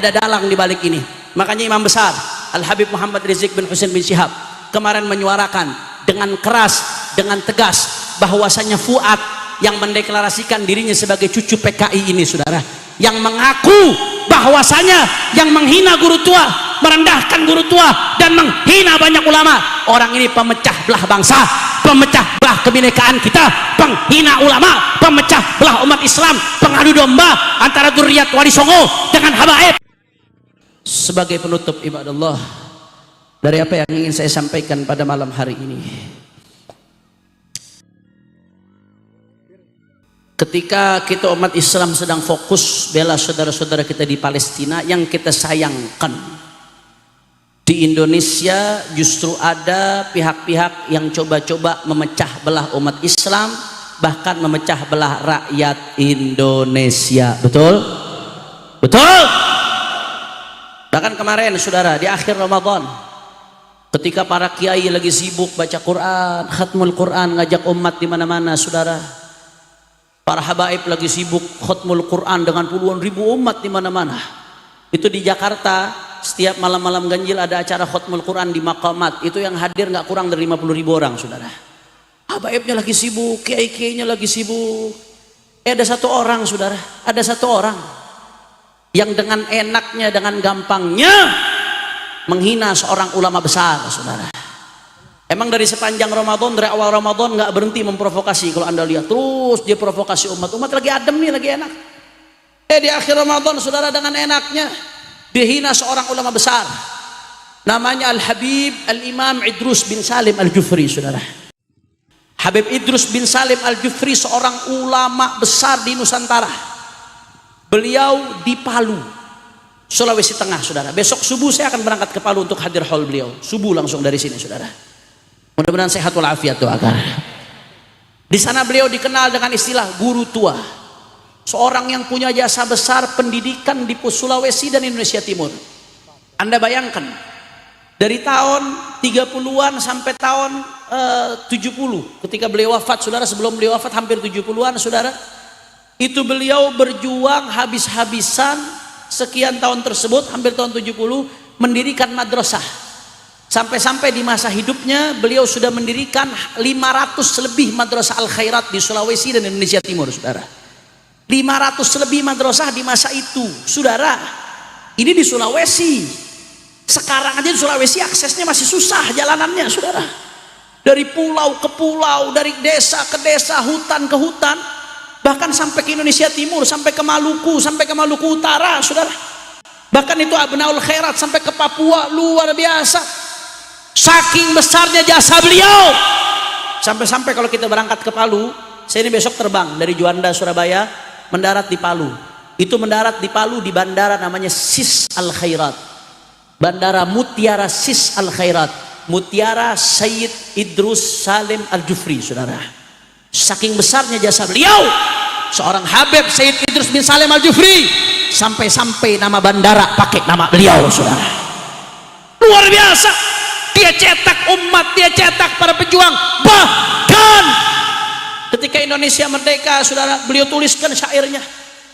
Ada dalang di balik ini. Makanya Imam besar Al-Habib Muhammad Rizik bin Husain bin Syihab kemarin menyuarakan dengan keras, dengan tegas bahwasanya Fuad yang mendeklarasikan dirinya sebagai cucu PKI ini, saudara, yang mengaku bahwasanya yang menghina guru tua, merendahkan guru tua dan menghina banyak ulama, orang ini pemecah belah bangsa, pemecah belah kebinekaan kita, penghina ulama, pemecah belah umat Islam, pengadu domba antara Dzurriyyat Wali Songo dengan habaib. Sebagai penutup ibadallah, dari apa yang ingin saya sampaikan pada malam hari ini, ketika kita umat Islam sedang fokus bela saudara-saudara kita di Palestina, yang kita sayangkan di Indonesia justru ada pihak-pihak yang coba-coba memecah belah umat Islam, bahkan memecah belah rakyat Indonesia. Betul? Betul? Bahkan kemarin saudara, di akhir Ramadan, ketika para kiai lagi sibuk baca Quran, khatmul Quran, ngajak umat di mana-mana, saudara, para habaib lagi sibuk khatmul Quran dengan puluhan ribu umat di mana-mana. Itu di Jakarta, setiap malam-malam ganjil ada acara khatmul Quran di Maqamat. Itu yang hadir nggak kurang dari 50 ribu orang, saudara. Habaibnya lagi sibuk, kiai-kiainya lagi sibuk. Ada satu orang, saudara, ada satu orang yang dengan enaknya, dengan gampangnya menghina seorang ulama besar, saudara. Emang dari sepanjang Ramadan, dari awal Ramadan nggak berhenti memprovokasi. Kalau anda lihat terus dia provokasi umat lagi adem nih, lagi enak. Di akhir Ramadan, saudara, dengan enaknya dia hina seorang ulama besar, namanya Al-Habib Al-Imam Idrus bin Salim Al-Jufri, saudara. Habib Idrus bin Salim Al-Jufri seorang ulama besar di Nusantara. Beliau di Palu, Sulawesi Tengah, saudara. Besok subuh saya akan berangkat ke Palu untuk hadir haul beliau. Subuh langsung dari sini, saudara. Mudah-mudahan sehat walafiat, doakan. Di sana beliau dikenal dengan istilah guru tua. Seorang yang punya jasa besar pendidikan di Sulawesi dan Indonesia Timur. Anda bayangkan, dari tahun 30-an sampai tahun 70, ketika beliau wafat, saudara, sebelum beliau wafat hampir 70-an, saudara, itu beliau berjuang habis-habisan sekian tahun tersebut, hampir tahun 70, mendirikan madrasah. Sampai-sampai di masa hidupnya beliau sudah mendirikan 500 lebih madrasah al-khairat di Sulawesi dan Indonesia Timur, saudara. 500 lebih madrasah di masa itu, saudara. Ini di Sulawesi. Sekarang aja di Sulawesi aksesnya masih susah jalanannya, saudara. Dari pulau ke pulau, dari desa ke desa, hutan ke hutan, bahkan sampai ke Indonesia Timur, sampai ke Maluku, sampai ke Maluku Utara, saudara. Bahkan itu Abnaul Khairat sampai ke Papua, luar biasa. Saking besarnya jasa beliau, sampai-sampai kalau kita berangkat ke Palu, saya ini besok terbang dari Juanda Surabaya, mendarat di Palu. Itu mendarat di Palu di bandara namanya Sis Al Khairat, Bandara Mutiara Sis Al Khairat, Mutiara Sayyid Idrus Salim Al Jufri, saudara. Saking besarnya jasa beliau, seorang Habib Sayyid Idrus bin Salim Al Jufri, sampai-sampai nama bandara pakai nama beliau, saudara. Luar biasa. Dia cetak umat, dia cetak para pejuang. Bahkan ketika Indonesia merdeka, saudara, beliau tuliskan syairnya,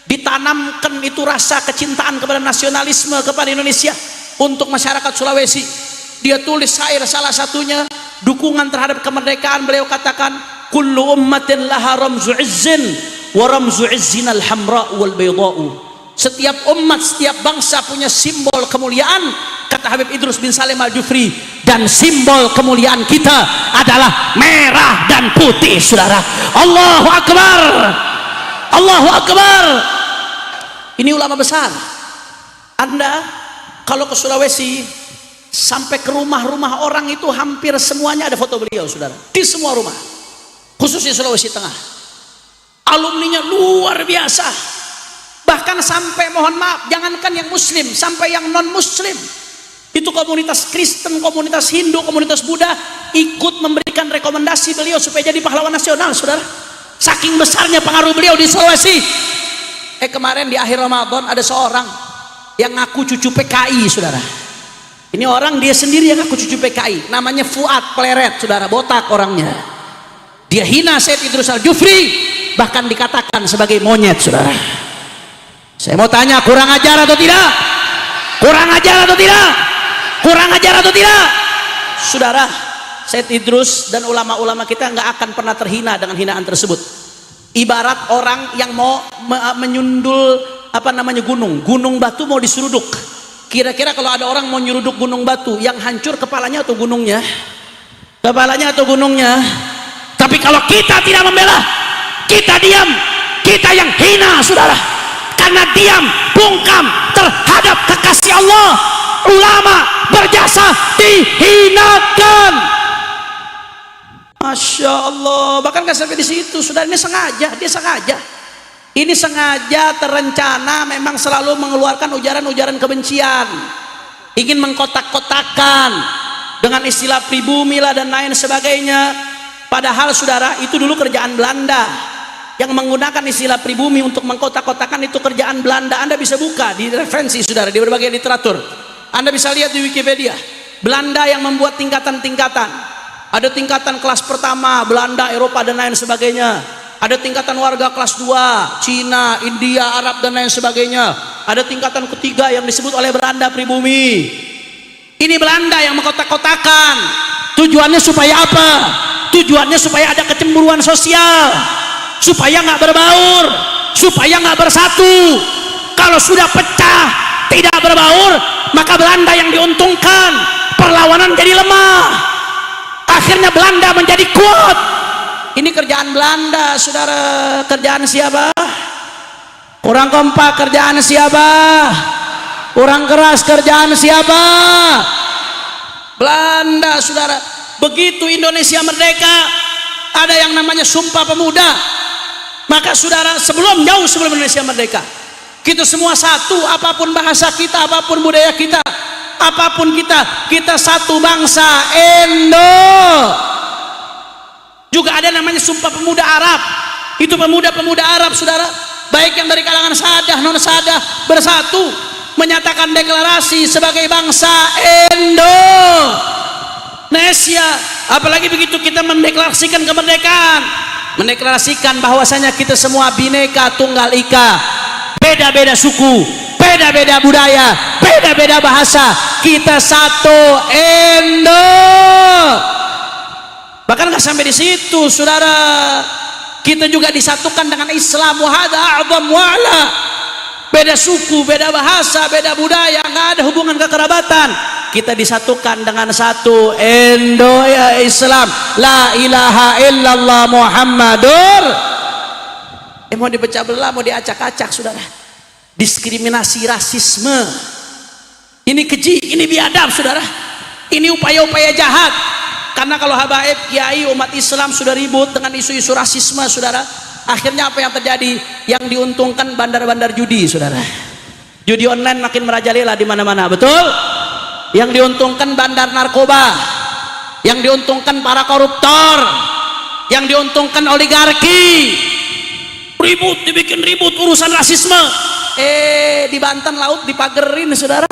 ditanamkan itu rasa kecintaan kepada nasionalisme kepada Indonesia untuk masyarakat Sulawesi. Dia tulis syair, salah satunya dukungan terhadap kemerdekaan. Beliau katakan, kullu ummatin laha ramzu izzin wa ramzu izzin al-hamra wal bayda'u. Setiap umat, setiap bangsa punya simbol kemuliaan, kata Habib Idrus bin Salim Al-Jufri, dan simbol kemuliaan kita adalah merah dan putih, saudara. Allahu Akbar, Allahu Akbar. Ini ulama besar. Anda kalau ke Sulawesi, sampai ke rumah-rumah orang itu hampir semuanya ada foto beliau, saudara. Di semua rumah, khususnya Sulawesi Tengah. Alumninya luar biasa. Bahkan sampai, mohon maaf, jangankan yang muslim, sampai yang non muslim, itu komunitas Kristen, komunitas Hindu, komunitas Buddha ikut memberikan rekomendasi beliau supaya jadi pahlawan nasional, saudara. Saking besarnya pengaruh beliau di Sulawesi. Kemarin di akhir Ramadan ada seorang yang ngaku cucu PKI, saudara. Ini orang dia sendiri yang ngaku cucu PKI, namanya Fuad Pleret, saudara, botak orangnya. Dia hina Sayyid Idrus Al Jufri, bahkan dikatakan sebagai monyet, saudara. Saya mau tanya, kurang ajar atau tidak? Kurang ajar atau tidak? Kurang ajar atau tidak? Saudara, Said Idrus dan ulama-ulama kita nggak akan pernah terhina dengan hinaan tersebut. Ibarat orang yang mau menyundul gunung batu mau diseruduk. Kira-kira kalau ada orang mau nyeruduk gunung batu, yang hancur kepalanya atau gunungnya? Kepalanya atau gunungnya? Tapi kalau kita tidak membela, kita diam, kita yang hina, saudara. Karena diam, bungkam terhadap kekasih Allah, ulama berjasa dihinakan. Masya Allah, bahkan nggak sampai di situ, saudara. Ini sengaja, dia sengaja. Ini sengaja terencana, memang selalu mengeluarkan ujaran-ujaran kebencian, ingin mengkotak-kotakan dengan istilah pribumi lah dan lain sebagainya. Padahal saudara, itu dulu kerjaan Belanda yang menggunakan istilah pribumi untuk mengkotak-kotakan, itu kerjaan Belanda. Anda bisa buka di referensi saudara di berbagai literatur. Anda bisa lihat di Wikipedia. Belanda yang membuat tingkatan-tingkatan. Ada tingkatan kelas pertama Belanda, Eropa dan lain sebagainya. Ada tingkatan warga kelas 2 Cina, India, Arab dan lain sebagainya. Ada tingkatan ketiga yang disebut oleh Belanda pribumi. Ini Belanda yang mengkotak-kotakan. Tujuannya supaya apa? Tujuannya supaya ada kecemburuan sosial, supaya nggak berbaur, supaya nggak bersatu. Kalau sudah pecah, tidak berbaur, maka Belanda yang diuntungkan, perlawanan jadi lemah, akhirnya Belanda menjadi kuat. Ini kerjaan Belanda, saudara. Kerjaan siapa? Kurang kompak, kerjaan siapa? Kurang keras, kerjaan siapa? Belanda, saudara. Begitu Indonesia merdeka, ada yang namanya Sumpah Pemuda. Maka saudara, jauh sebelum Indonesia merdeka, kita semua satu, apapun bahasa kita, apapun budaya kita, apapun kita satu bangsa, Indo. Juga ada namanya Sumpah Pemuda Arab. Itu pemuda-pemuda Arab, saudara, baik yang dari kalangan sadah, non sadah, bersatu menyatakan deklarasi sebagai bangsa Indonesia. Apalagi begitu kita mendeklarasikan kemerdekaan, mendeklarasikan bahwasanya kita semua Bhinneka Tunggal Ika, beda-beda suku, beda-beda budaya, beda-beda bahasa, kita satu Indo. Bahkan nggak sampai di situ, saudara. Kita juga disatukan dengan Islam. Wahada a'zam wa'ala. Beda suku, beda bahasa, beda budaya, nggak ada hubungan kekerabatan. Kita disatukan dengan satu Indo ya Islam. La ilaha illallah Muhammadur. Mau dipecah belah, mau diacak-acak, saudara. Diskriminasi, rasisme. Ini keji, ini biadab, saudara. Ini upaya-upaya jahat. Karena kalau habaib, kiai, umat Islam sudah ribut dengan isu-isu rasisme, saudara, akhirnya apa yang terjadi? Yang diuntungkan bandar-bandar judi, saudara. Judi online makin merajalela di mana-mana, betul? Yang diuntungkan bandar narkoba, yang diuntungkan para koruptor, yang diuntungkan oligarki. Ribut, dibikin ribut urusan rasisme. Di Banten laut dipagerin, saudara.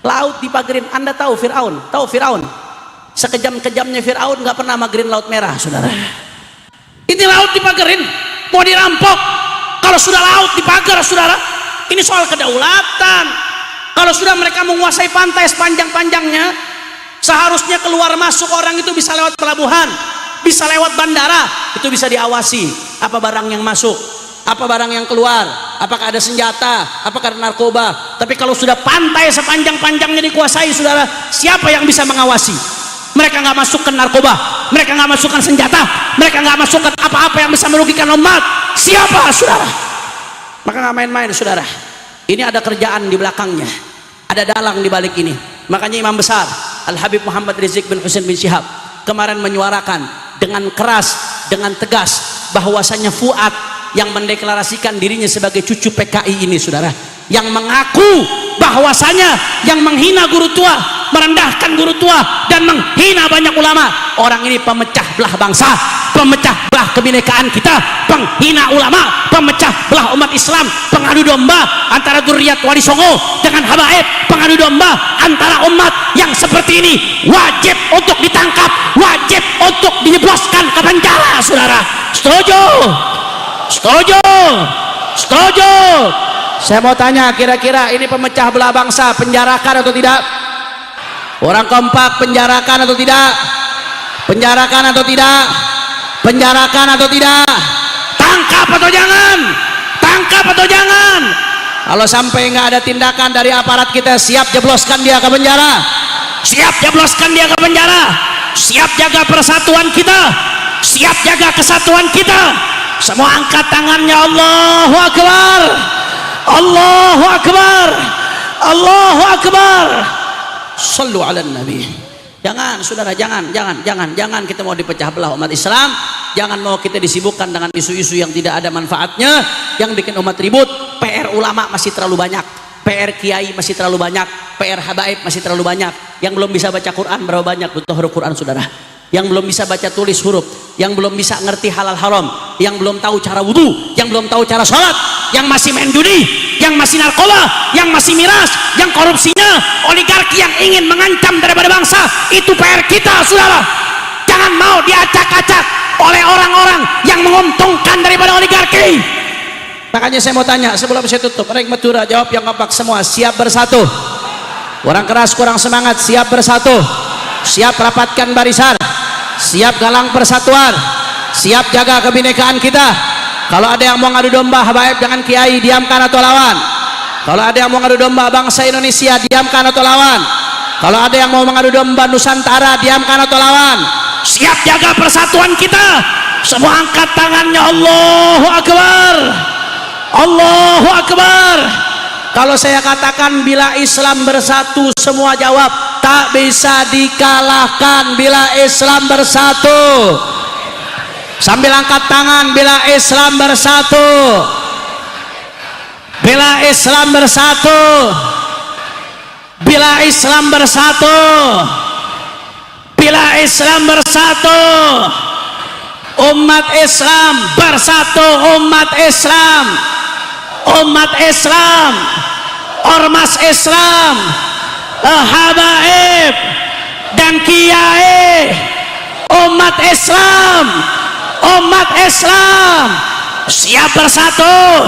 Laut dipagerin. Anda tahu Firaun? Tahu Firaun? Sekejam-kejamnya Firaun nggak pernah magerin laut merah, saudara. Ini laut dipagerin, mau dirampok. Kalau sudah laut dipagar, saudara, ini soal kedaulatan. Kalau sudah mereka menguasai pantai sepanjang-panjangnya, seharusnya keluar masuk orang itu bisa lewat pelabuhan, bisa lewat bandara, itu bisa diawasi apa barang yang masuk, apa barang yang keluar, apakah ada senjata, apakah ada narkoba. Tapi kalau sudah pantai sepanjang-panjangnya dikuasai, saudara, siapa yang bisa mengawasi? Mereka nggak masukkan narkoba, mereka nggak masukkan senjata, mereka nggak masukkan apa-apa yang bisa merugikan umat. Siapa, saudara? Maka nggak main-main, saudara. Ini ada kerjaan di belakangnya, ada dalang di balik ini. Makanya Imam besar Al Habib Muhammad Rizik bin Husain bin Syihab kemarin menyuarakan dengan keras, dengan tegas, bahwasanya Fuad yang mendeklarasikan dirinya sebagai cucu PKI ini, saudara, yang mengaku bahwasanya yang menghina guru tua, merendahkan guru tua, dan menghina banyak ulama, orang ini pemecah belah bangsa, pemecah belah kebinekaan kita, penghina ulama, pemecah belah umat Islam, pengadu domba antara Dzurriyyat Wali Songo dengan habaib, pengadu domba antara umat yang seperti ini wajib untuk ditangkap, wajib untuk dijebloskan ke penjara, saudara. Setuju? Setuju? Setuju? Saya mau tanya, kira-kira ini pemecah belah bangsa, penjarakan atau tidak? Orang kompak penjarakan atau tidak? Penjarakan atau tidak? Penjarakan atau tidak? Tangkap atau jangan? Tangkap atau jangan? Kalau sampai nggak ada tindakan dari aparat kita, siap jebloskan dia ke penjara. Siap jebloskan dia ke penjara. Siap jaga persatuan kita. Siap jaga kesatuan kita. Semua angkat tangannya. Allahu Akbar. Allahu Akbar. Allahu Akbar. Sallu ala Nabi. Jangan saudara, jangan kita mau dipecah belah umat Islam. Jangan mau kita disibukkan dengan isu-isu yang tidak ada manfaatnya, yang bikin umat ribut. PR ulama masih terlalu banyak, PR kiai masih terlalu banyak, PR habaib masih terlalu banyak. Yang belum bisa baca Quran berapa banyak butuh huruf Quran saudara? Yang belum bisa baca tulis huruf, yang belum bisa ngerti halal haram, yang belum tahu cara wudu, yang belum tahu cara sholat, yang masih main judi, yang masih narkoba, yang masih miras, yang korupsinya, oligarki yang ingin mengancam daripada bangsa. Itu PR kita saudara. Jangan mau diacak-acak oleh orang-orang yang menguntungkan daripada oligarki. Makanya saya mau tanya sebelum saya tutup, Rek Madura jawab yang kompak semua. Siap bersatu? Kurang keras, kurang semangat. Siap bersatu? Siap rapatkan barisan? Siap galang persatuan? Siap jaga kebinekaan kita? Kalau ada yang mau ngadu domba habaib dengan kiai, diamkan atau lawan? Kalau ada yang mau ngadu domba bangsa Indonesia, diamkan atau lawan? Kalau ada yang mau mengadu domba Nusantara, diamkan atau lawan? Siap jaga persatuan kita. Semua angkat tangannya. Allahu Akbar. Allahu Akbar. Kalau saya katakan bila Islam bersatu, semua jawab tak bisa dikalahkan bila Islam bersatu. Sambil angkat tangan, bila Islam bersatu. Bila Islam bersatu. Bila Islam bersatu. Bila Islam bersatu. Umat Islam bersatu. Umat Islam. Umat Islam. Ormas Islam, habaib dan kiai. Umat Islam. Umat Islam siap bersatu,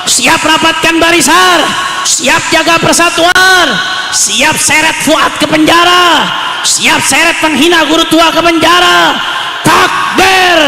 siap rapatkan barisan, siap jaga persatuan, siap seret Fuad ke penjara, siap seret penghina guru tua ke penjara. Takbir.